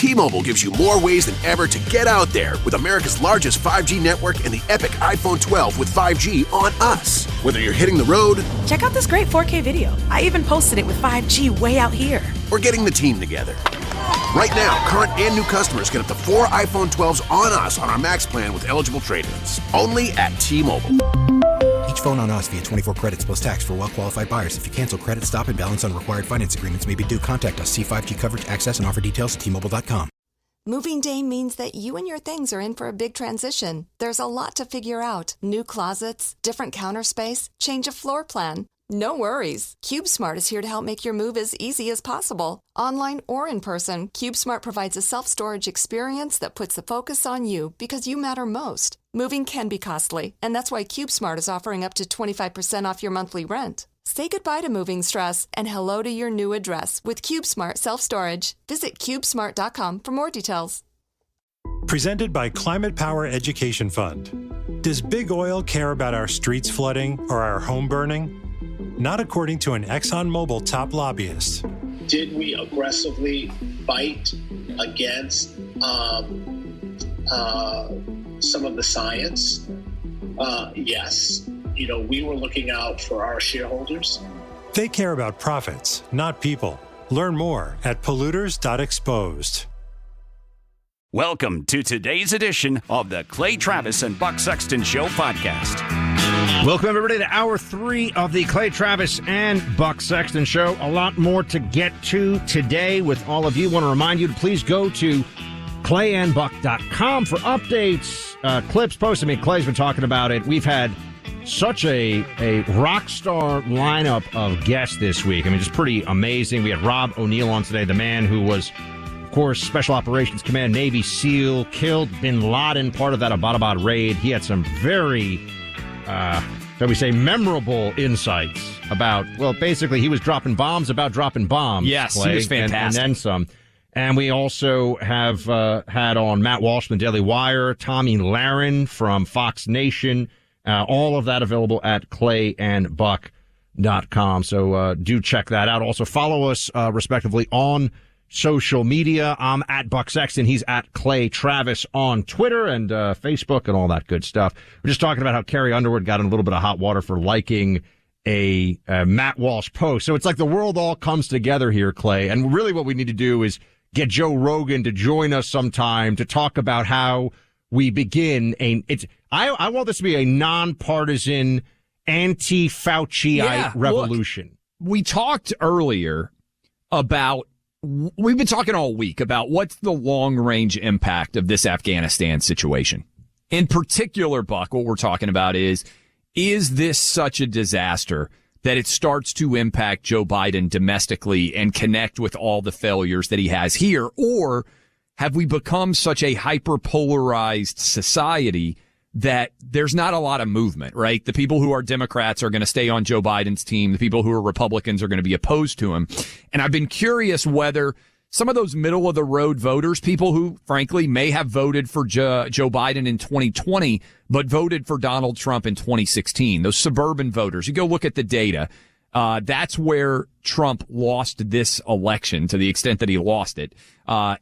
T-Mobile gives you more ways than ever to get out there with America's largest 5G network and the epic iPhone 12 with 5G on us. Whether you're hitting the road, check out this great 4K video. I even posted it with 5G way out here. Or getting the team together. Right now, current and new customers get up to 4 iPhone 12s on us on our Max plan with eligible trade-ins. Only at T-Mobile. Each phone on us via 24 credits plus tax for well-qualified buyers. If you cancel credit, stop and balance on required finance agreements may be due. Contact us. See 5G coverage, access, and offer details at T-Mobile.com. Moving day means that you and your things are in for a big transition. There's a lot to figure out. New closets, different counter space, change of floor plan. No worries. CubeSmart is here to help make your move as easy as possible. Online or in person, CubeSmart provides a self-storage experience that puts the focus on you because you matter most. Moving can be costly, and that's why CubeSmart is offering up to 25% off your monthly rent. Say goodbye to moving stress and hello to your new address with CubeSmart Self-Storage. Visit CubeSmart.com for more details. Presented by Climate Power Education Fund. Does big oil care about our streets flooding or our home burning? Not according to an ExxonMobil top lobbyist. Did we aggressively fight against some of the science? Yes. We were looking out for our shareholders. They care about profits, not people. Learn more at polluters.exposed. Welcome to today's edition of the Clay Travis and Buck Sexton Show podcast. Welcome, everybody, to Hour 3 of the Clay Travis and Buck Sexton Show. A lot more to get to today with all of you. I want to remind you to please go to clayandbuck.com for updates, clips, posts. I mean, Clay's been talking about it. We've had such a rock star lineup of guests this week. I mean, just pretty amazing. We had Rob O'Neill on today, the man who was, of course, Special Operations Command, Navy SEAL, killed bin Laden, part of that Abbottabad raid. He had some very, shall we say, memorable insights about, well, basically he was dropping bombs about dropping bombs. Yes, Clay, he was fantastic. And then some. And we also have had on Matt Walsh from the Daily Wire, Tommy Lahren from Fox Nation, all of that available at clayandbuck.com. So do check that out. Also follow us respectively on social media. I'm at Buck Sexton. He's at Clay Travis on Twitter and Facebook and all that good stuff. We're just talking about how Carrie Underwood got in a little bit of hot water for liking a Matt Walsh post. So it's like the world all comes together here, Clay. And really what we need to do is get Joe Rogan to join us sometime to talk about how we begin I want this to be a nonpartisan anti-Fauciite revolution. Look, we talked earlier about, we've been talking all week about what's the long-range impact of this Afghanistan situation. In particular, Buck, what we're talking about is this such a disaster that it starts to impact Joe Biden domestically and connect with all the failures that he has here? Or have we become such a hyper-polarized society that there's not a lot of movement, right? The people who are Democrats are going to stay on Joe Biden's team. The people who are Republicans are going to be opposed to him. And I've been curious whether some of those middle-of-the-road voters, people who, frankly, may have voted for Joe Biden in 2020, but voted for Donald Trump in 2016, those suburban voters, you go look at the data. That's where Trump lost this election, to the extent that he lost it.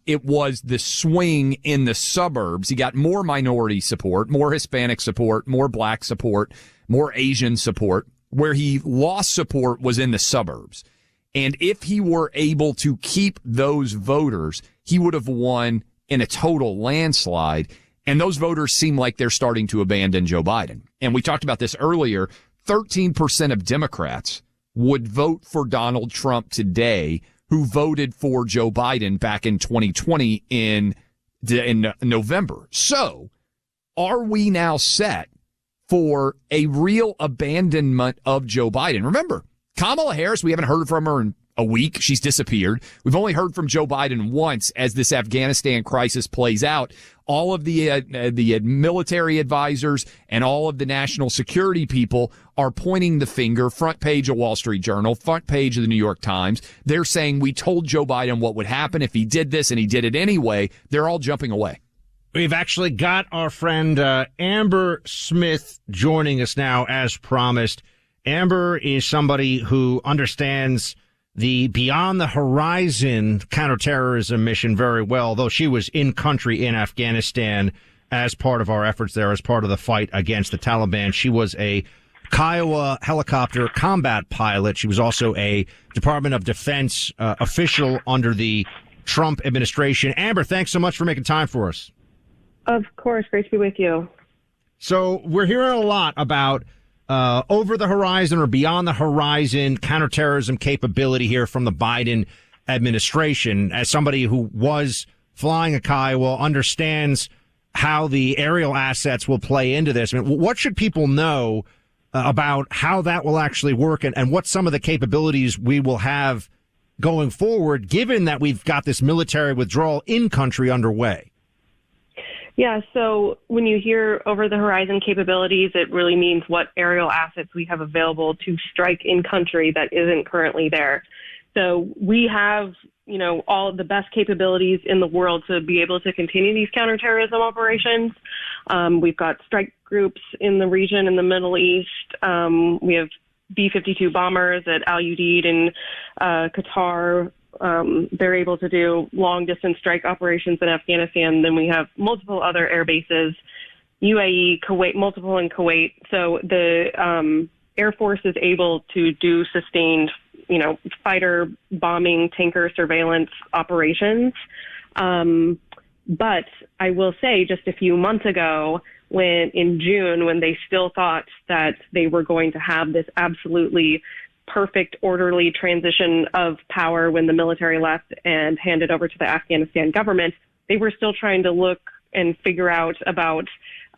It was the swing in the suburbs. He got more minority support, more Hispanic support, more black support, more Asian support. Where he lost support was in the suburbs. And if he were able to keep those voters, he would have won in a total landslide. And those voters seem like they're starting to abandon Joe Biden. And we talked about this earlier. 13% of Democrats would vote for Donald Trump today who voted for Joe Biden back in 2020 in November. So are we now set for a real abandonment of Joe Biden? Remember, Kamala Harris, we haven't heard from her in a week. She's disappeared. We've only heard from Joe Biden once as this Afghanistan crisis plays out. All of the military advisors and all of the national security people are pointing the finger, front page of Wall Street Journal, front page of the New York Times. They're saying we told Joe Biden what would happen if he did this, and he did it anyway. They're all jumping away. We've actually got our friend Amber Smith joining us now, as promised. Amber is somebody who understands the Beyond the Horizon counterterrorism mission very well, though she was in country in Afghanistan as part of our efforts there, as part of the fight against the Taliban. She was a Kiowa helicopter combat pilot. She was also a Department of Defense official under the Trump administration. Amber, thanks so much for making time for us. Of course. Great to be with you. So we're hearing a lot about over the horizon or beyond the horizon counterterrorism capability here from the Biden administration. As somebody who was flying a Kiowa, understands how the aerial assets will play into this. I mean, what should people know about how that will actually work and what some of the capabilities we will have going forward, given that we've got this military withdrawal in country underway? Yeah, so when you hear over-the-horizon capabilities, it really means what aerial assets we have available to strike in country that isn't currently there. So we have, all of the best capabilities in the world to be able to continue these counterterrorism operations. We've got strike groups in the region in the Middle East. We have B-52 bombers at Al Udeid in Qatar. They're able to do long-distance strike operations in Afghanistan. Then we have multiple other air bases, UAE, Kuwait, multiple in Kuwait. So the Air Force is able to do sustained, fighter, bombing, tanker surveillance operations. But I will say just a few months ago, in June, when they still thought that they were going to have this absolutely perfect, orderly transition of power when the military left and handed over to the Afghanistan government, they were still trying to look and figure out about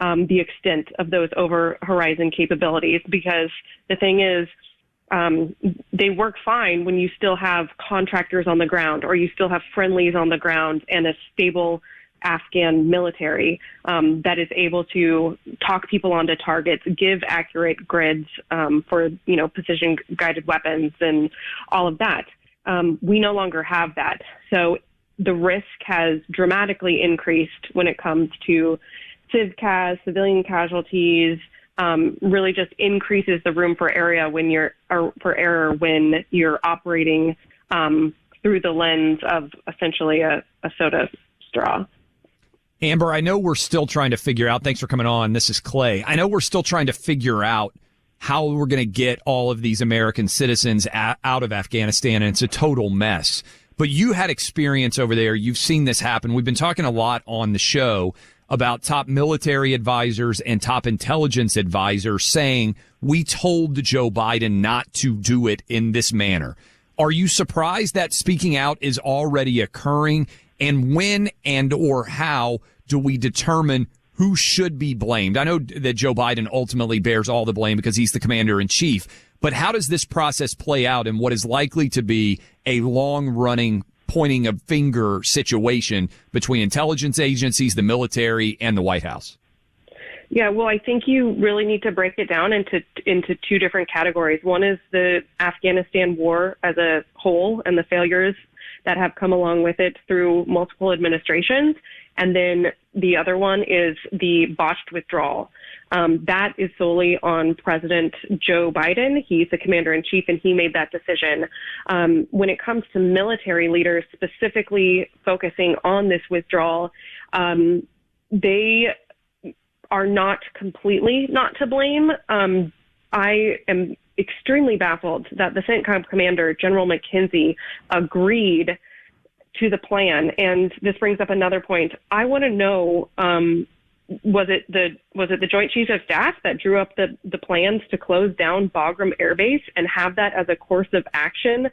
the extent of those over-horizon capabilities, because the thing is, they work fine when you still have contractors on the ground or you still have friendlies on the ground and a stable Afghan military that is able to talk people onto targets, give accurate grids for, precision-guided weapons and all of that. We no longer have that. So the risk has dramatically increased when it comes to CivCas, civilian casualties, really just increases the room for error when you're operating through the lens of essentially a soda straw. Amber, I know we're still trying to figure out, thanks for coming on, this is Clay. I know we're still trying to figure out how we're going to get all of these American citizens out of Afghanistan, and it's a total mess. But you had experience over there. You've seen this happen. We've been talking a lot on the show about top military advisors and top intelligence advisors saying, we told Joe Biden not to do it in this manner. Are you surprised that speaking out is already occurring? And when and or how do we determine who should be blamed? I know that Joe Biden ultimately bears all the blame because he's the commander-in-chief. But how does this process play out in what is likely to be a long-running pointing a finger situation between intelligence agencies, the military, and the White House? Yeah, well, I think you really need to break it down into two different categories. One is the Afghanistan war as a whole and the failures that have come along with it through multiple administrations. And then the other one is the botched withdrawal. That is solely on President Joe Biden. He's the commander-in-chief, and he made that decision. When it comes to military leaders specifically focusing on this withdrawal, they are not completely not to blame. I am extremely baffled that the CENTCOM commander, General McKenzie, agreed to the plan. And this brings up another point. I want to know, was it the Joint Chiefs of Staff that drew up the plans to close down Bagram Air Base and have that as a course of action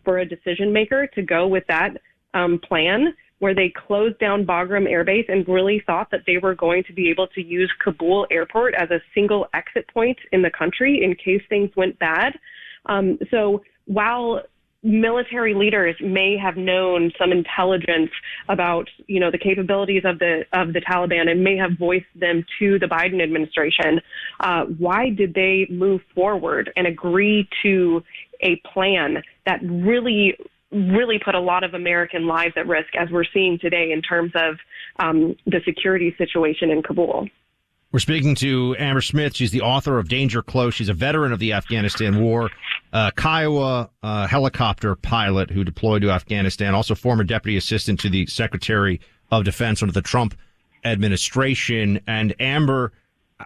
for a decision maker to go with that plan, where they closed down Bagram Air Base and really thought that they were going to be able to use Kabul Airport as a single exit point in the country in case things went bad? So while military leaders may have known some intelligence about, the capabilities of the Taliban and may have voiced them to the Biden administration, why did they move forward and agree to a plan that really put a lot of American lives at risk, as we're seeing today in terms of the security situation in Kabul? We're speaking to Amber Smith. She's the author of Danger Close. She's a veteran of the Afghanistan war Kiowa helicopter pilot who deployed to Afghanistan, also former deputy assistant to the Secretary of Defense under the Trump administration. And Amber,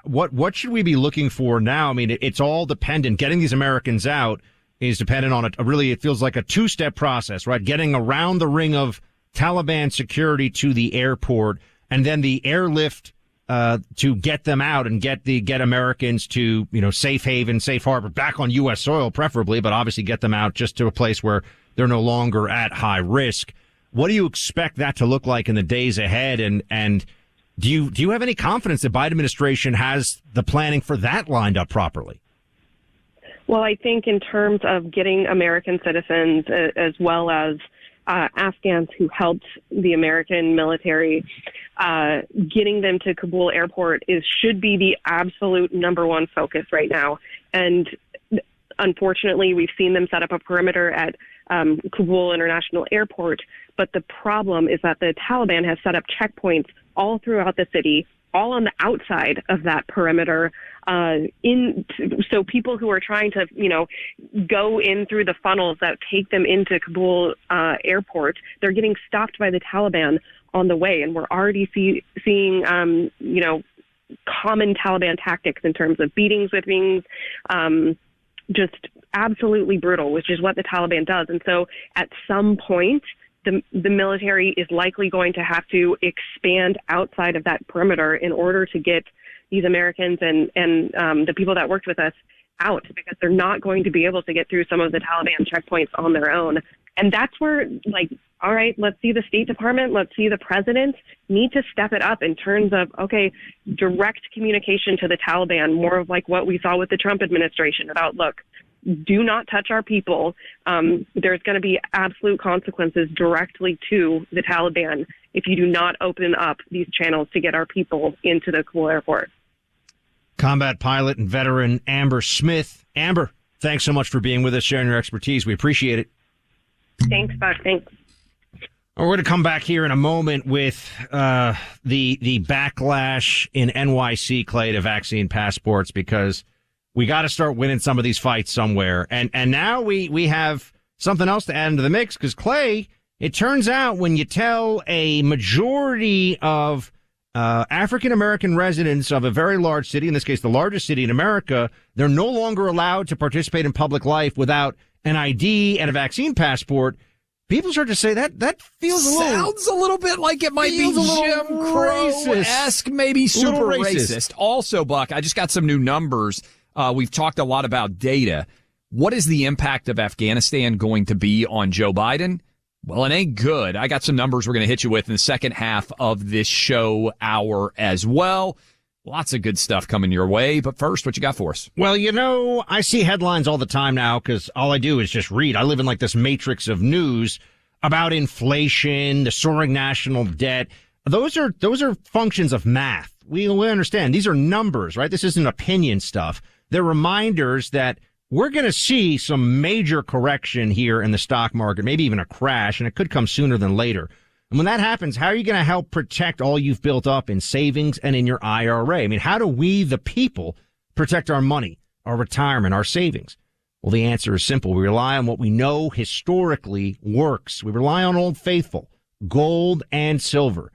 what should we be looking for now? I mean, it's all dependent. Getting these Americans out is dependent on it feels like a two-step process, right? Getting around the ring of Taliban security to the airport, and then the airlift to get them out and get Americans to, safe haven, safe harbor, back on U.S. soil preferably, but obviously get them out just to a place where they're no longer at high risk. What do you expect that to look like in the days ahead? And do you have any confidence the Biden administration has the planning for that lined up properly? Well, I think in terms of getting American citizens as well as Afghans who helped the American military, getting them to Kabul airport should be the absolute number one focus right now. And unfortunately, we've seen them set up a perimeter at Kabul International Airport. But the problem is that the Taliban has set up checkpoints all throughout the city, all on the outside of that perimeter. So people who are trying to, go in through the funnels that take them into Kabul airport, they're getting stopped by the Taliban on the way. And we're already seeing, common Taliban tactics in terms of beatings with wings, just absolutely brutal, which is what the Taliban does. And so at some point, the military is likely going to have to expand outside of that perimeter in order to get these Americans and the people that worked with us out, because they're not going to be able to get through some of the Taliban checkpoints on their own. And that's where, all right, let's see the State Department, let's see the president need to step it up in terms of, okay, direct communication to the Taliban, more of like what we saw with the Trump administration about, look, do not touch our people. There's going to be absolute consequences directly to the Taliban if you do not open up these channels to get our people into the Kabul airport. Combat pilot and veteran Amber Smith. Amber, thanks so much for being with us, sharing your expertise. We appreciate it. Thanks, Buck. Thanks. We're going to come back here in a moment with the backlash in NYC, Clay, to vaccine passports, because we got to start winning some of these fights somewhere. And now we have something else to add into the mix, because, Clay, it turns out when you tell a majority of African-American residents of a very large city, in this case the largest city in America, they're no longer allowed to participate in public life without an ID and a vaccine passport, people start to say that feels sounds a little bit like it might be Jim Crow-esque, maybe super racist. Also, Buck, I just got some new numbers. We've talked a lot about data. What is the impact of Afghanistan going to be on Joe Biden? Well, it ain't good. I got some numbers we're going to hit you with in the second half of this show hour as well. Lots of good stuff coming your way. But first, what you got for us? Well, I see headlines all the time now because all I do is just read. I live in like this matrix of news about inflation, the soaring national debt. Those are functions of math. We understand. These are numbers, right? This isn't opinion stuff. They're reminders that we're going to see some major correction here in the stock market, maybe even a crash, and it could come sooner than later. And when that happens, how are you going to help protect all you've built up in savings and in your IRA? I mean, how do we, the people, protect our money, our retirement, our savings? Well, the answer is simple. We rely on what we know historically works. We rely on Old Faithful, gold and silver.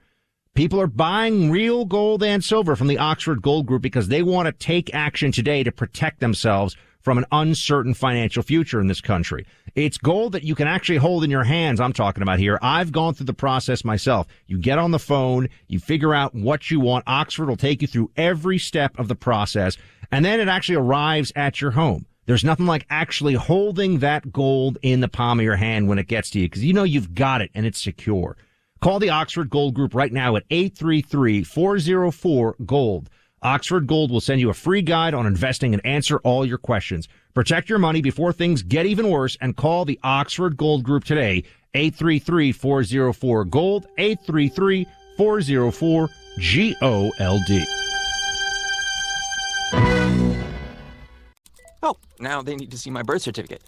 People are buying real gold and silver from the Oxford Gold Group because they want to take action today to protect themselves from an uncertain financial future in this country. It's gold that you can actually hold in your hands I'm talking about here. I've gone through the process myself. You get on the phone, you figure out what you want. Oxford will take you through every step of the process, and then it actually arrives at your home. There's nothing like actually holding that gold in the palm of your hand when it gets to you, because you know you've got it and it's secure. Call the Oxford Gold Group right now at 833-404-GOLD. Oxford Gold will send you a free guide on investing and answer all your questions. Protect your money before things get even worse and call the Oxford Gold Group today. 833-404-GOLD, 833-404-GOLD. Oh, now they need to see my birth certificate.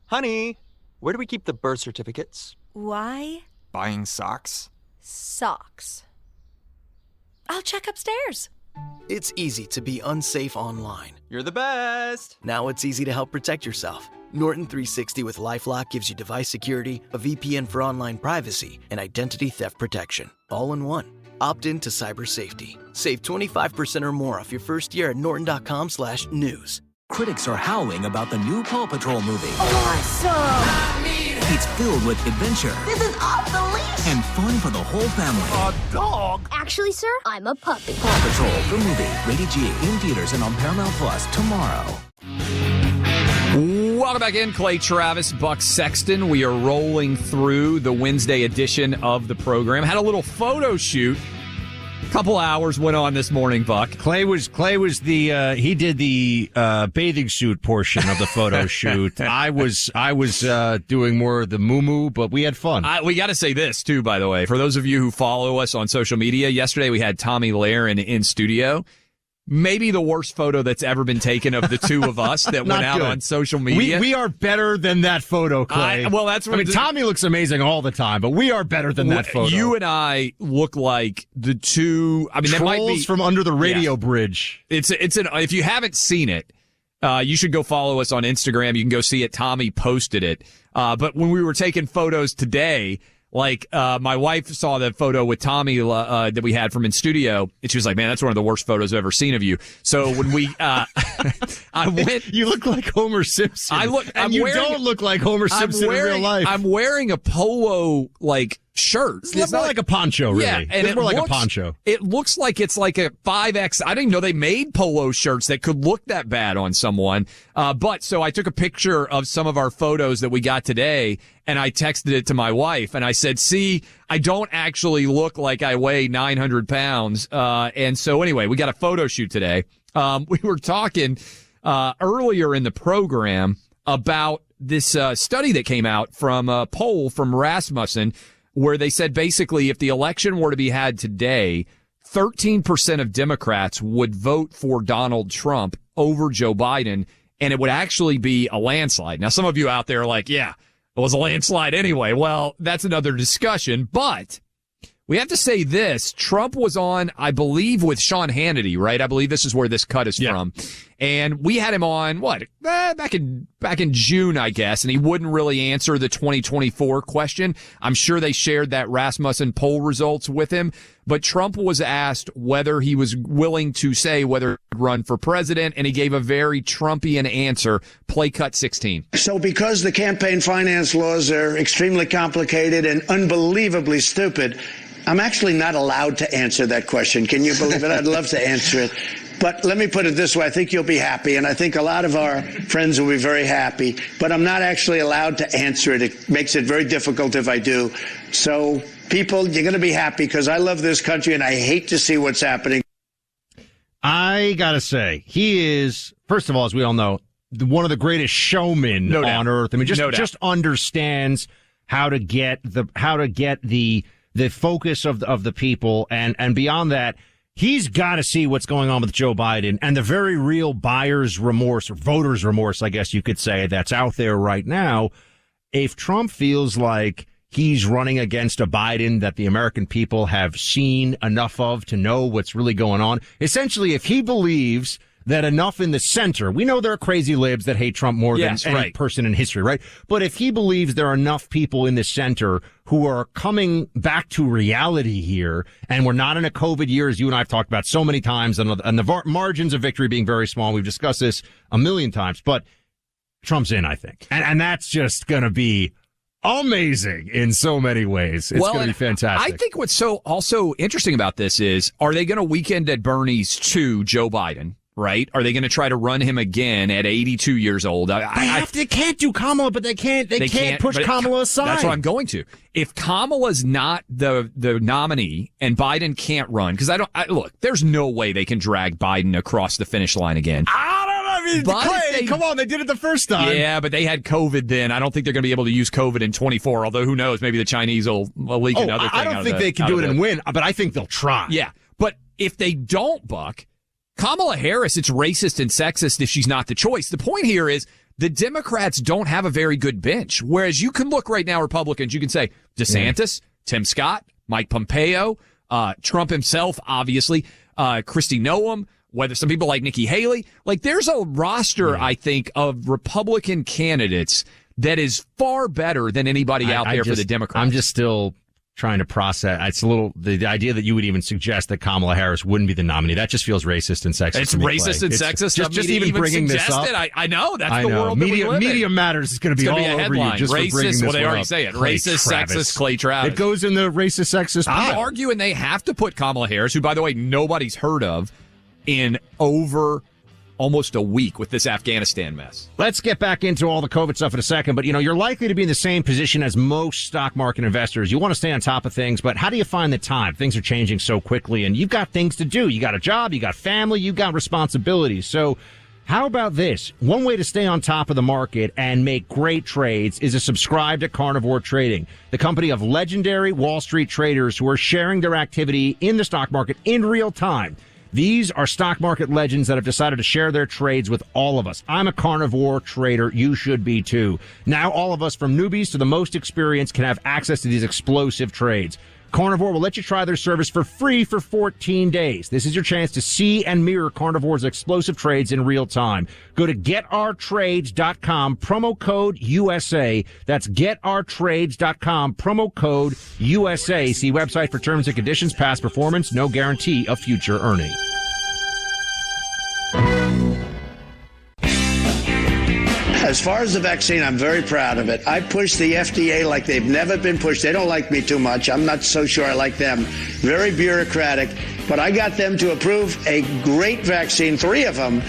Honey, where do we keep the birth certificates? Why? Buying socks? Socks. I'll check upstairs. It's easy to be unsafe online. You're the best! Now it's easy to help protect yourself. Norton 360 with LifeLock gives you device security, a VPN for online privacy, and identity theft protection, all in one. Opt in to cyber safety. Save 25% or more off your first year at norton.com/news. Critics are howling about the new Paw Patrol movie. Awesome! It's filled with adventure. This is off the leash! And fun for the whole family. A dog? Actually, sir, I'm a puppy. Paw Patrol, the movie. Rated G, in theaters and on Paramount Plus tomorrow. Welcome back in. Clay Travis, Buck Sexton. We are rolling through the Wednesday edition of the program. Had a little photo shoot. Couple hours went on this morning, Buck. Clay was the he did the bathing suit portion of the photo shoot. I was doing more of the moo-moo, but we had fun. We got to say this too, by the way, for those of you who follow us on social media. Yesterday we had Tommy Lahren in studio. Maybe the worst photo that's ever been taken of the two of us that went out on social media. We are better than that photo, Clay. Tommy looks amazing all the time, but we are better than that photo. You and I look like the two. I mean, trolls that might be from under the radio bridge. If you haven't seen it, you should go follow us on Instagram. You can go see it. Tommy posted it. But when we were taking photos today, my wife saw the photo with Tommy that we had from in studio, and she was like, "Man, that's one of the worst photos I've ever seen of you." So when we, I went, you look like Homer Simpson. You don't look like Homer Simpson in real life. I'm wearing a polo shirt. It's not like a poncho, really. Yeah, and it's more like a poncho. It looks like it's like a 5X. I didn't even know they made polo shirts that could look that bad on someone. So I took a picture of some of our photos that we got today, and I texted it to my wife, and I said, "See, I don't actually look like I weigh 900 pounds." And so anyway, we got a photo shoot today. We were talking earlier in the program about this study that came out from a poll from Rasmussen, where they said basically if the election were to be had today, 13% of Democrats would vote for Donald Trump over Joe Biden, and it would actually be a landslide. Now, some of you out there are like, yeah, it was a landslide anyway. Well, that's another discussion, but we have to say this. Trump was on, I believe, with Sean Hannity, right? I believe this is where this cut is from. And we had him on, back in June, I guess, and he wouldn't really answer the 2024 question. I'm sure they shared that Rasmussen poll results with him, but Trump was asked whether he was willing to say whether he'd run for president, and he gave a very Trumpian answer. Play cut 16. So because the campaign finance laws are extremely complicated and unbelievably stupid, I'm actually not allowed to answer that question. Can you believe it? I'd love to answer it. But let me put it this way. I think you'll be happy, and I think a lot of our friends will be very happy. But I'm not actually allowed to answer it. It makes it very difficult if I do. So, people, you're going to be happy because I love this country, and I hate to see what's happening. I got to say, he is, first of all, as we all know, one of the greatest showmen on earth. I mean, just understands how to get the focus of the people, and beyond that, he's got to see what's going on with Joe Biden and the very real buyer's remorse, or voter's remorse, I guess you could say, that's out there right now. If Trump feels like he's running against a Biden that the American people have seen enough of to know what's really going on, essentially, if he believes that enough in the center, we know there are crazy libs that hate Trump more than any person in history, right? But if he believes there are enough people in the center who are coming back to reality here, and we're not in a COVID year, as you and I have talked about so many times, and the margins of victory being very small, we've discussed this a million times, but Trump's in, I think. And that's just going to be amazing in so many ways. It's going to be fantastic. I think what's so also interesting about this is, are they going to weekend at Bernie's to Joe Biden? Right? Are they going to try to run him again at 82 years old? They can't do Kamala, but they can't push Kamala aside. That's what I'm going to. If Kamala's not the nominee and Biden can't run, because look, there's no way they can drag Biden across the finish line again. I don't know. Clay, come on, they did it the first time. Yeah, but they had COVID then. I don't think they're going to be able to use COVID in 24, although who knows, maybe the Chinese will leak another thing. I don't think they can do it and win, but I think they'll try. Yeah, but if they don't, Buck, Kamala Harris, it's racist and sexist if she's not the choice. The point here is the Democrats don't have a very good bench. Whereas you can look right now, Republicans, you can say DeSantis, Tim Scott, Mike Pompeo, Trump himself, obviously. Kristi Noem, whether some people like Nikki Haley. Like, there's a roster, I think, of Republican candidates that is far better than anybody out there for the Democrats. I'm just still trying to process. It's a little, the idea that you would even suggest that Kamala Harris wouldn't be the nominee, that just feels racist and sexist. It's racist and sexist. Just even bringing this up. I know. That's the world that we live in. Media Matters is going to be all over you just racist, for bringing this well, they already up. say it. Clay Racist, Travis. sexist, Clay Travis. It goes in the racist, sexist pile. I'm arguing they have to put Kamala Harris, who, by the way, nobody's heard of, in over almost a week with this Afghanistan mess. Let's get back into all the COVID stuff in a second, but you're likely to be in the same position as most stock market investors. You want to stay on top of things, but how do you find the time? Things are changing so quickly, and you've got things to do. You got a job, you got family, you got responsibilities. So how about this? One way to stay on top of the market and make great trades is to subscribe to Carnivore Trading, the company of legendary Wall Street traders who are sharing their activity in the stock market in real time. These are stock market legends that have decided to share their trades with all of us. I'm a carnivore trader. You should be too. Now all of us, from newbies to the most experienced, can have access to these explosive trades. Carnivore will let you try their service for free for 14 days. This is your chance to see and mirror Carnivore's explosive trades in real time. Go to GetOurTrades.com, promo code USA. That's GetOurTrades.com, promo code USA. See website for terms and conditions. Past performance, no guarantee of future earning. As far as the vaccine, I'm very proud of it. I pushed the FDA like they've never been pushed. They don't like me too much. I'm not so sure I like them. Very bureaucratic. But I got them to approve a great vaccine, 3 of them,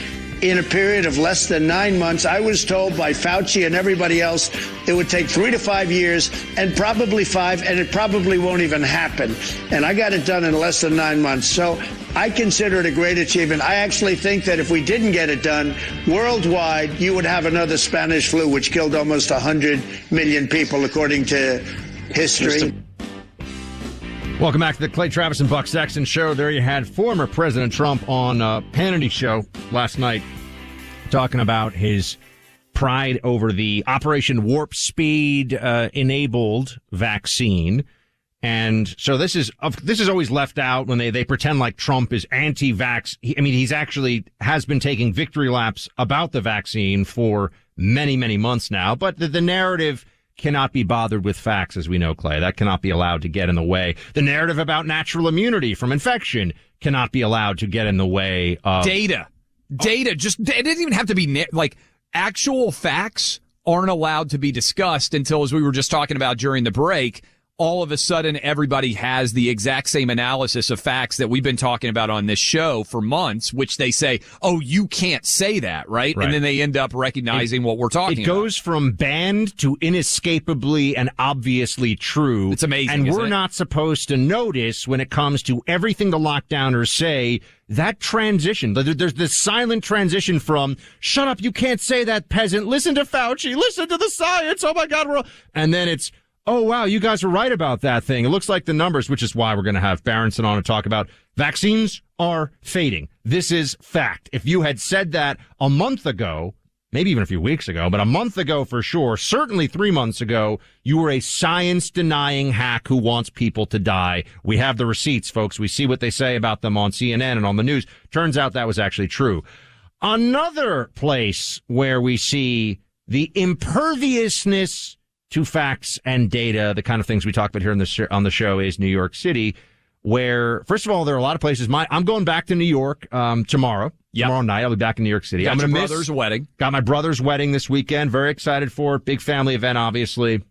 in a period of less than 9 months. I was told by Fauci and everybody else it would take 3 to 5 years, and probably 5, and it probably won't even happen. And I got it done in less than 9 months. So I consider it a great achievement. I actually think that if we didn't get it done worldwide, you would have another Spanish flu, which killed almost 100 million people, according to history. Welcome back to the Clay Travis and Buck Sexton Show. There you had former President Trump on Hannity Show last night talking about his pride over the Operation Warp Speed enabled vaccine. And so this is always left out when they pretend like Trump is anti-vax. He's actually has been taking victory laps about the vaccine for many, many months now. But the narrative cannot be bothered with facts, as we know, Clay. That cannot be allowed to get in the way. The narrative about natural immunity from infection cannot be allowed to get in the way of data. Just, it doesn't even have to be actual facts aren't allowed to be discussed until, as we were just talking about during the break, all of a sudden everybody has the exact same analysis of facts that we've been talking about on this show for months, which they say, oh, you can't say that, right? And then they end up recognizing what we're talking about. It goes from banned to inescapably and obviously true. It's amazing. And we're not supposed to notice when it comes to everything the lockdowners say, that transition. There's this silent transition from, shut up, you can't say that, peasant. Listen to Fauci. Listen to the science. Oh, my God. And then it's, oh, wow, you guys were right about that thing. It looks like the numbers, which is why we're going to have Berenson on to talk about vaccines are fading. This is fact. If you had said that a month ago, maybe even a few weeks ago, but a month ago for sure, certainly 3 months ago, you were a science-denying hack who wants people to die. We have the receipts, folks. We see what they say about them on CNN and on the news. Turns out that was actually true. Another place where we see the imperviousness to facts and data, the kind of things we talk about here on the show, is New York City, where, first of all, there are a lot of places. I'm going back to New York tomorrow. Tomorrow night, I'll be back in New York City. Got your brother's wedding. Got my brother's wedding this weekend. Very excited for it. Big family event, obviously.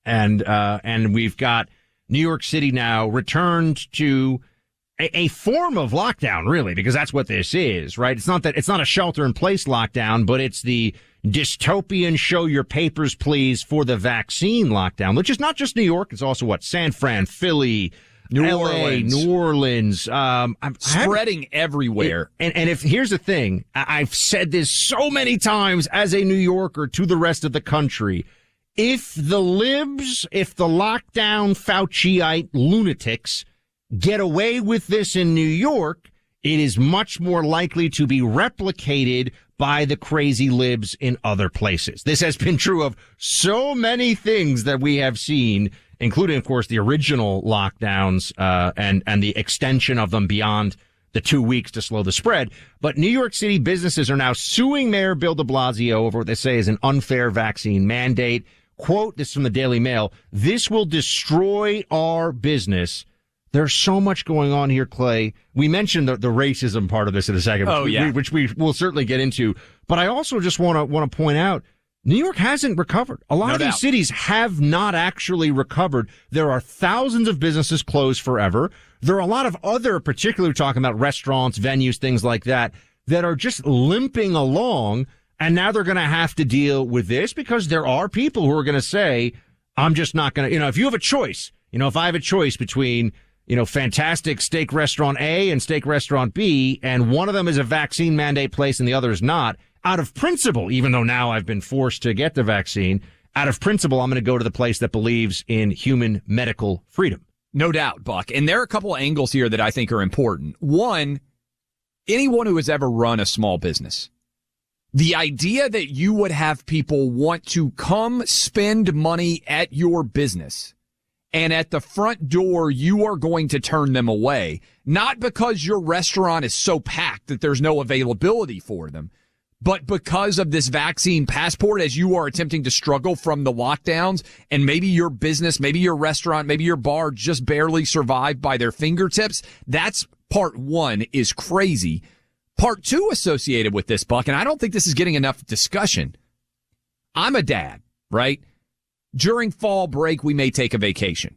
And we've got New York City now returned to a form of lockdown, really, because that's what this is, right? It's not a shelter-in-place lockdown, but it's the dystopian show your papers, please, for the vaccine lockdown, which is not just New York. It's also San Fran, Philly, New Orleans. Spreading everywhere. And here's the thing, I've said this so many times as a New Yorker to the rest of the country. If the libs, if the lockdown Fauciite lunatics get away with this in New York, it is much more likely to be replicated by the crazy libs in other places. This has been true of so many things that we have seen, including, of course, the original lockdowns, and the extension of them beyond the 2 weeks to slow the spread. But New York City businesses are now suing Mayor Bill de Blasio over what they say is an unfair vaccine mandate. Quote, this is from the Daily Mail, "This will destroy our business." There's so much going on here, Clay. We mentioned the racism part of this in a second, which we will certainly get into. But I also just want to point out, New York hasn't recovered. A lot of these cities have not actually recovered. There are thousands of businesses closed forever. There are a lot of other, particularly talking about restaurants, venues, things like that are just limping along. And now they're going to have to deal with this because there are people who are going to say, I'm just not going to, if you have a choice, if I have a choice between, fantastic steak restaurant A and steak restaurant B, and one of them is a vaccine mandate place and the other is not, out of principle, even though now I've been forced to get the vaccine, out of principle, I'm going to go to the place that believes in human medical freedom. No doubt, Buck. And there are a couple of angles here that I think are important. One, anyone who has ever run a small business, the idea that you would have people want to come spend money at your business and at the front door, you are going to turn them away, not because your restaurant is so packed that there's no availability for them, but because of this vaccine passport, as you are attempting to struggle from the lockdowns, and maybe your business, maybe your restaurant, maybe your bar just barely survived by their fingertips. That's part one, is crazy. Part two associated with this, Buck, and I don't think this is getting enough discussion. I'm a dad, right? During fall break, we may take a vacation.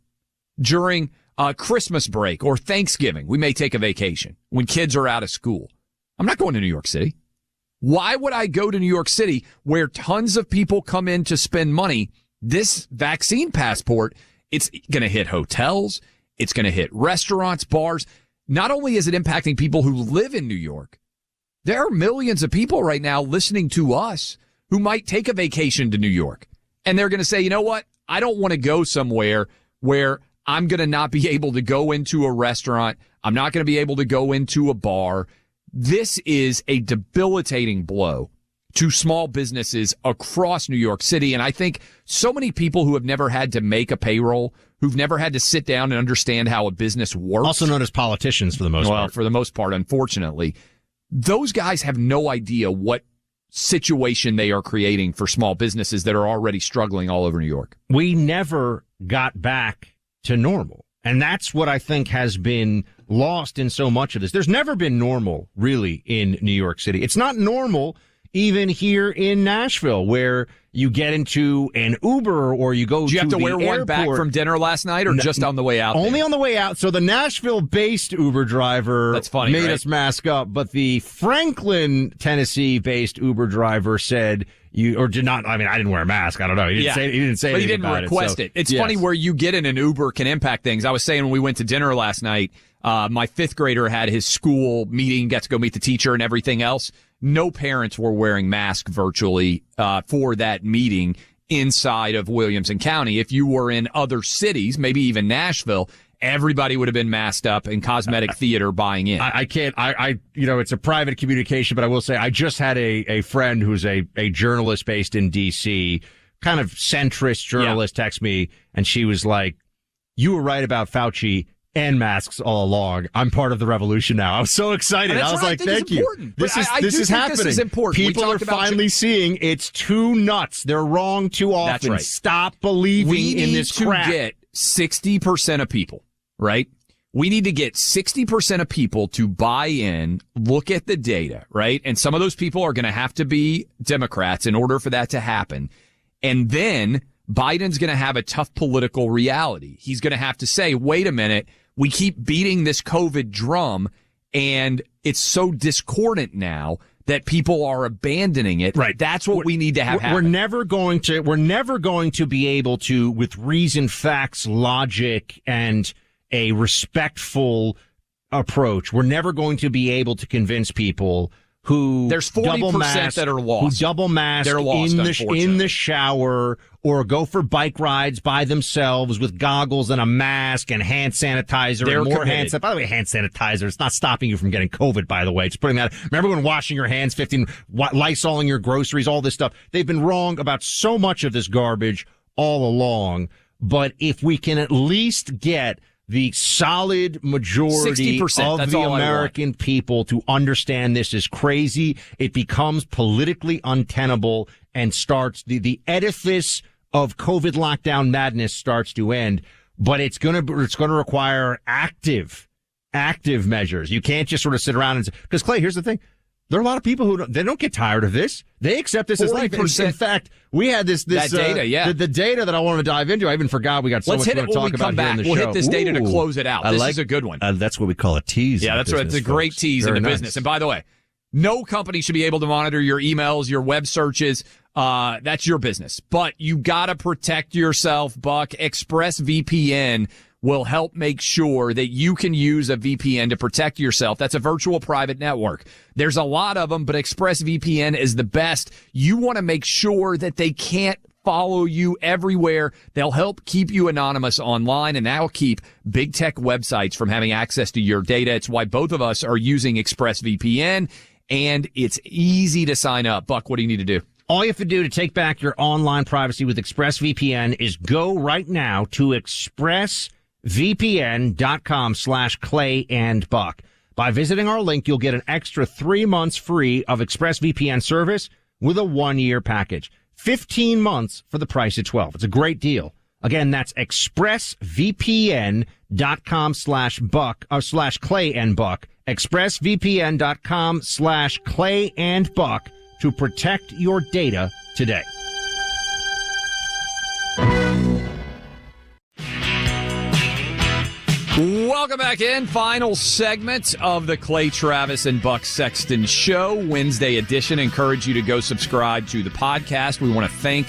During Christmas break or Thanksgiving, we may take a vacation when kids are out of school. I'm not going to New York City. Why would I go to New York City where tons of people come in to spend money? This vaccine passport, it's going to hit hotels. It's going to hit restaurants, bars. Not only is it impacting people who live in New York, there are millions of people right now listening to us who might take a vacation to New York. And they're going to say, you know what? I don't want to go somewhere where I'm going to not be able to go into a restaurant. I'm not going to be able to go into a bar. This is a debilitating blow to small businesses across New York City. And I think so many people who have never had to make a payroll, who've never had to sit down and understand how a business works. Also known as politicians for the most part. Well, for the most part, unfortunately. Those guys have no idea what situation they are creating for small businesses that are already struggling all over New York. We never got back to normal. And that's what I think has been lost in so much of this. There's never been normal, really, in New York City. It's not normal even here in Nashville, where you get into an Uber or you go to the airport. Did you have to wear one back from dinner last night or just on the way out? Only on the way out. So the Nashville-based Uber driver made us mask up, but the Franklin, Tennessee-based Uber driver said did not. I mean, I didn't wear a mask. I don't know. He didn't say anything but he didn't about request it. It's funny where you get in an Uber can impact things. I was saying when we went to dinner last night, my fifth grader had his school meeting, got to go meet the teacher and everything else. No parents were wearing masks virtually for that meeting inside of Williamson County. If you were in other cities, maybe even Nashville, everybody would have been masked up in cosmetic theater buying in. I can't, it's a private communication, but I will say I just had a friend who's a journalist based in D.C., kind of centrist journalist, text me, and she was like, "You were right about Fauci and masks all along. I'm part of the revolution now." I was so excited. I was like, thank you. This is happening. This is important. People are finally seeing it's too nuts. They're wrong too often. That's right. Stop believing in this crap. We need to get 60% of people, right? We need to get 60% of people to buy in, look at the data, right? And some of those people are going to have to be Democrats in order for that to happen. And then Biden's going to have a tough political reality. He's going to have to say, wait a minute, we keep beating this COVID drum, and it's so discordant now that people are abandoning it. Right. That's what we need to have happen. We're never going to be able to, with reason, facts, logic, and a respectful approach, we're never going to be able to convince people who there's 40% that are lost. Who double mask in the shower or go for bike rides by themselves with goggles and a mask and hand sanitizer and more hand sanitizer. By the way, hand sanitizer, it's not stopping you from getting COVID, by the way. It's putting that. Remember when washing your hands, Lysoling your groceries, all this stuff. They've been wrong about so much of this garbage all along. But if we can at least get the solid majority 60%, of that's the all American people to understand this is crazy. It becomes politically untenable and starts the edifice of COVID lockdown madness starts to end. But it's going to require active measures. You can't just sort of sit around and say, because Clay, here's the thing. There are a lot of people who they don't get tired of this. They accept this as life. In fact, we had this that data, the data that I wanted to dive into. I even forgot we got so much to talk about here in the show. We'll hit this data to close it out. This is a good one. That's what we call a tease. Yeah, that's right. It's a great tease in the business. And by the way, no company should be able to monitor your emails, your web searches. That's your business. But you got to protect yourself, Buck. ExpressVPN will help make sure that you can use a VPN to protect yourself. That's a virtual private network. There's a lot of them, but ExpressVPN is the best. You want to make sure that they can't follow you everywhere. They'll help keep you anonymous online, and that'll keep big tech websites from having access to your data. It's why both of us are using ExpressVPN, and it's easy to sign up. Buck, what do you need to do? All you have to do to take back your online privacy with ExpressVPN is go right now to expressvpn.com/Clay and Buck. By visiting our link, you'll get an extra 3 months free of ExpressVPN service with a 1-year package. 15 months for the price of 12. It's a great deal. Again, that's expressvpn.com/Buck/Clay and Buck. expressvpn.com/Clay and Buck to protect your data today. Welcome back in. Final segment of the Clay Travis and Buck Sexton Show, Wednesday edition. Encourage you to go subscribe to the podcast. We want to thank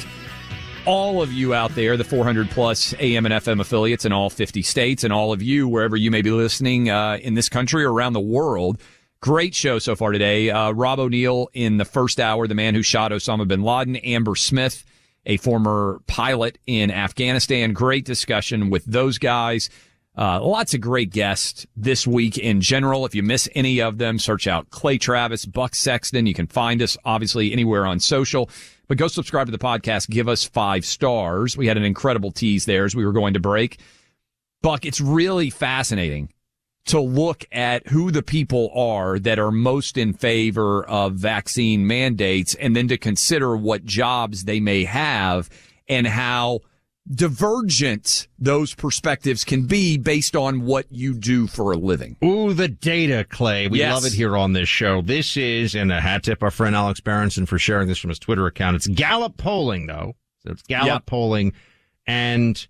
all of you out there, the 400 plus AM and FM affiliates in all 50 states, and all of you wherever you may be listening in this country or around the world. Great show so far today. Rob O'Neill in the first hour, the man who shot Osama bin Laden. Amber Smith, a former pilot in Afghanistan. Great discussion with those guys. Lots of great guests this week in general. If you miss any of them, search out Clay Travis, Buck Sexton. You can find us obviously anywhere on social, but go subscribe to the podcast. Give us 5 stars. We had an incredible tease there as we were going to break. Buck, it's really fascinating to look at who the people are that are most in favor of vaccine mandates, and then to consider what jobs they may have and how divergent those perspectives can be based on what you do for a living. Ooh, the data, Clay. We love it here on this show. This is, and a hat tip our friend Alex Berenson for sharing this from his Twitter account. It's Gallup polling, though. So it's Gallup polling. And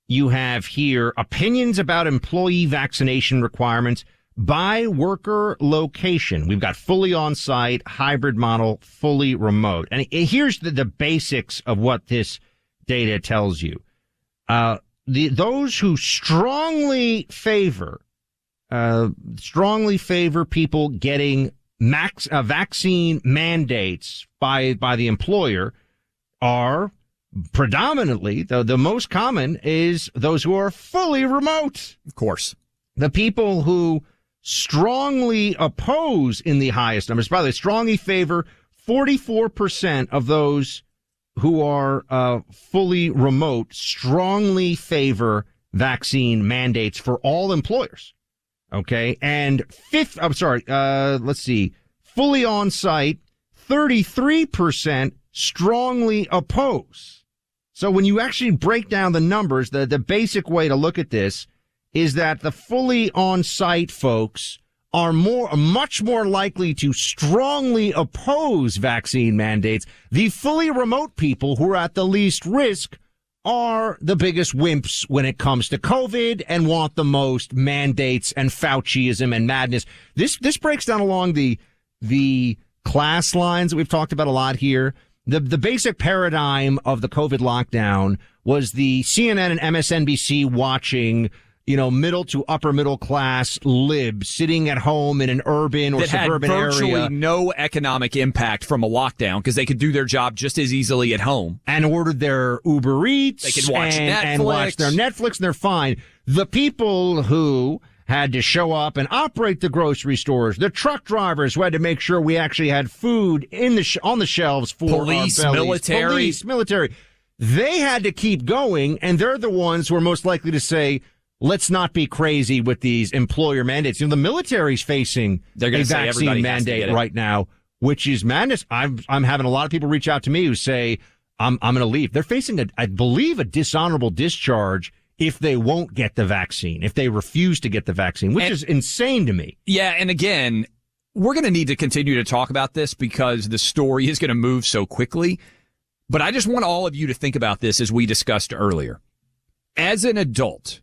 you have here opinions about employee vaccination requirements by worker location. We've got fully on-site, hybrid model, fully remote. And here's the basics of what this data tells you. Those who strongly favor people getting vaccine mandates by the employer are predominantly, the most common is those who are fully remote. Of course. The people who strongly oppose in the highest numbers, by the way, strongly favor 44% of those who are fully remote strongly favor vaccine mandates for all employers. Okay. And fully on site, 33% strongly oppose. So when you actually break down the numbers, the basic way to look at this is that the fully on site folks are much more likely to strongly oppose vaccine mandates. The fully remote people who are at the least risk are the biggest wimps when it comes to COVID and want the most mandates and Fauciism and madness. This breaks down along the class lines that we've talked about a lot here. The basic paradigm of the COVID lockdown was the CNN and MSNBC watching, middle to upper middle class libs sitting at home in an urban or suburban area. That had virtually no economic impact from a lockdown because they could do their job just as easily at home. And ordered their Uber Eats. They could watch Netflix. And watch their Netflix, and they're fine. The people who had to show up and operate the grocery stores, the truck drivers who had to make sure we actually had food on the shelves for police, our bellies. military. They had to keep going, and they're the ones who are most likely to say, let's not be crazy with these employer mandates. The military's facing a vaccine mandate right now, which is madness. I'm having a lot of people reach out to me who say, I'm going to leave. They're facing, I believe, a dishonorable discharge if they won't get the vaccine, if they refuse to get the vaccine, which is insane to me. Yeah, and again, we're going to need to continue to talk about this because the story is going to move so quickly. But I just want all of you to think about this as we discussed earlier. As an adult,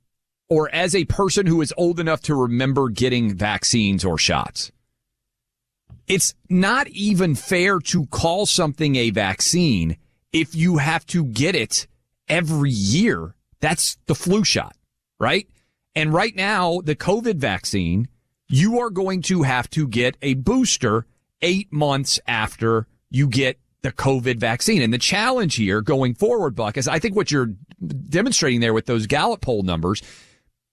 or as a person who is old enough to remember getting vaccines or shots, it's not even fair to call something a vaccine if you have to get it every year. That's the flu shot, right? And right now, the COVID vaccine, you are going to have to get a booster 8 months after you get the COVID vaccine. And the challenge here going forward, Buck, is I think what you're demonstrating there with those Gallup poll numbers,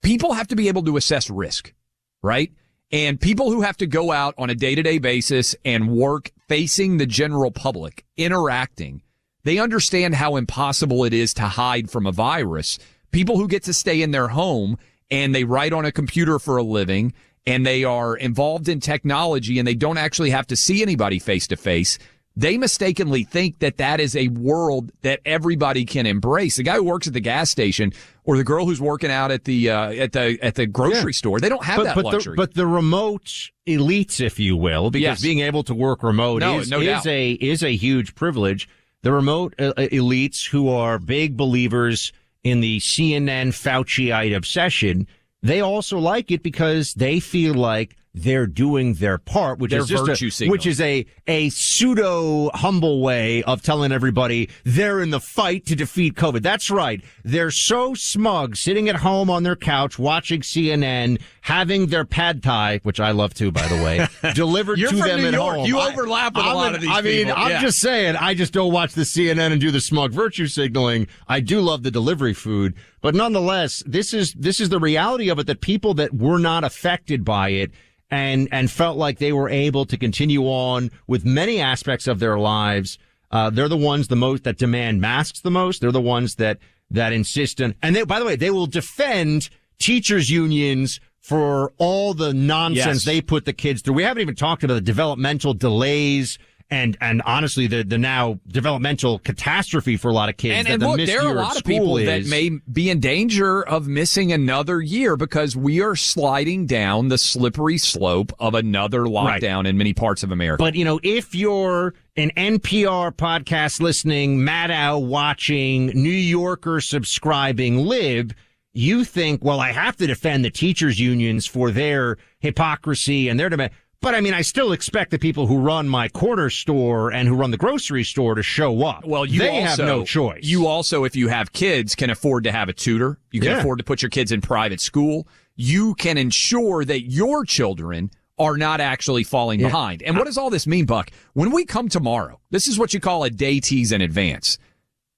people have to be able to assess risk, right? And people who have to go out on a day-to-day basis and work facing the general public, interacting, they understand how impossible it is to hide from a virus. People who get to stay in their home and they write on a computer for a living and they are involved in technology and they don't actually have to see anybody face to face, they mistakenly think that that is a world that everybody can embrace. The guy who works at the gas station or the girl who's working out at the grocery store, they don't have that luxury. But the remote elites, if you will, because being able to work remote is a huge privilege. The remote elites who are big believers in the CNN Fauciite obsession, they also like it because they feel like they're doing their part, which is just a pseudo humble way of telling everybody they're in the fight to defeat COVID. That's right. They're so smug, sitting at home on their couch, watching CNN, having their pad thai, which I love too, by the way, delivered to them at home. You overlap with a lot of these people. I'm just saying, I just don't watch the CNN and do the smug virtue signaling. I do love the delivery food. But nonetheless, this is the reality of it, that people that were not affected by it and felt like they were able to continue on with many aspects of their lives. They're the ones that demand masks the most. They're the ones that insist on, and they, by the way, they will defend teachers' unions for all the nonsense they put the kids through. We haven't even talked about the developmental delays and honestly, the now developmental catastrophe for a lot of kids. And look, there are a lot of people that may be in danger of missing another year because we are sliding down the slippery slope of another lockdown in many parts of America. But, if you're an NPR podcast listening, Maddow watching, New Yorker subscribing lib, you think, well, I have to defend the teachers' unions for their hypocrisy and their demand. But, I still expect the people who run my corner store and who run the grocery store to show up. Well, they have no choice. You also, if you have kids, can afford to have a tutor. You can afford to put your kids in private school. You can ensure that your children are not actually falling behind. And what does all this mean, Buck? When we come tomorrow, this is what you call a day tease in advance.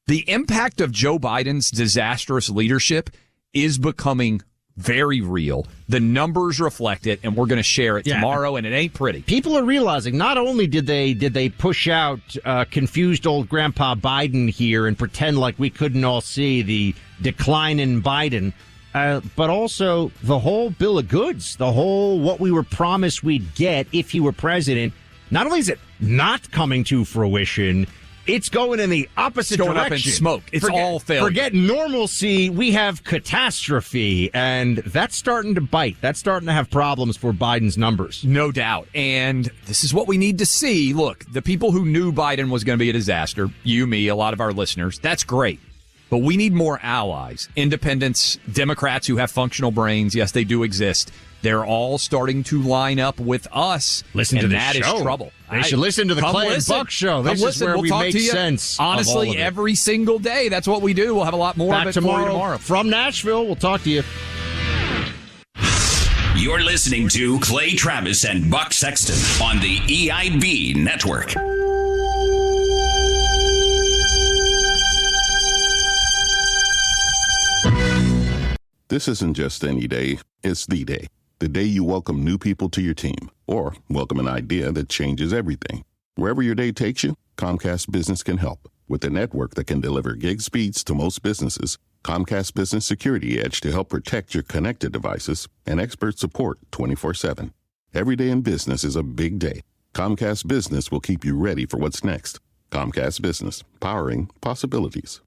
The impact of Joe Biden's disastrous leadership is becoming very real. The numbers reflect it, and we're going to share it tomorrow, and it ain't pretty. People are realizing not only did they push out confused old Grandpa Biden here and pretend like we couldn't all see the decline in Biden, but also the whole bill of goods, the whole what we were promised we'd get if he were president. Not only is it not coming to fruition, it's going in the opposite direction. Up in smoke. It's all failure. Forget normalcy. We have catastrophe. And that's starting to bite. That's starting to have problems for Biden's numbers. No doubt. And this is what we need to see. Look, the people who knew Biden was going to be a disaster, you, me, a lot of our listeners, that's great. But we need more allies. Independents, Democrats who have functional brains. Yes, they do exist. They're all starting to line up with us. Listen to this show. That is trouble. They should listen to the Clay and Buck show. This is where we make sense. Honestly, every single day. That's what we do. We'll have a lot more of it tomorrow. From Nashville, we'll talk to you. You're listening to Clay Travis and Buck Sexton on the EIB Network. This isn't just any day. It's the day. The day you welcome new people to your team, or welcome an idea that changes everything. Wherever your day takes you, Comcast Business can help. With a network that can deliver gig speeds to most businesses, Comcast Business Security Edge to help protect your connected devices, and expert support 24/7. Every day in business is a big day. Comcast Business will keep you ready for what's next. Comcast Business, powering possibilities.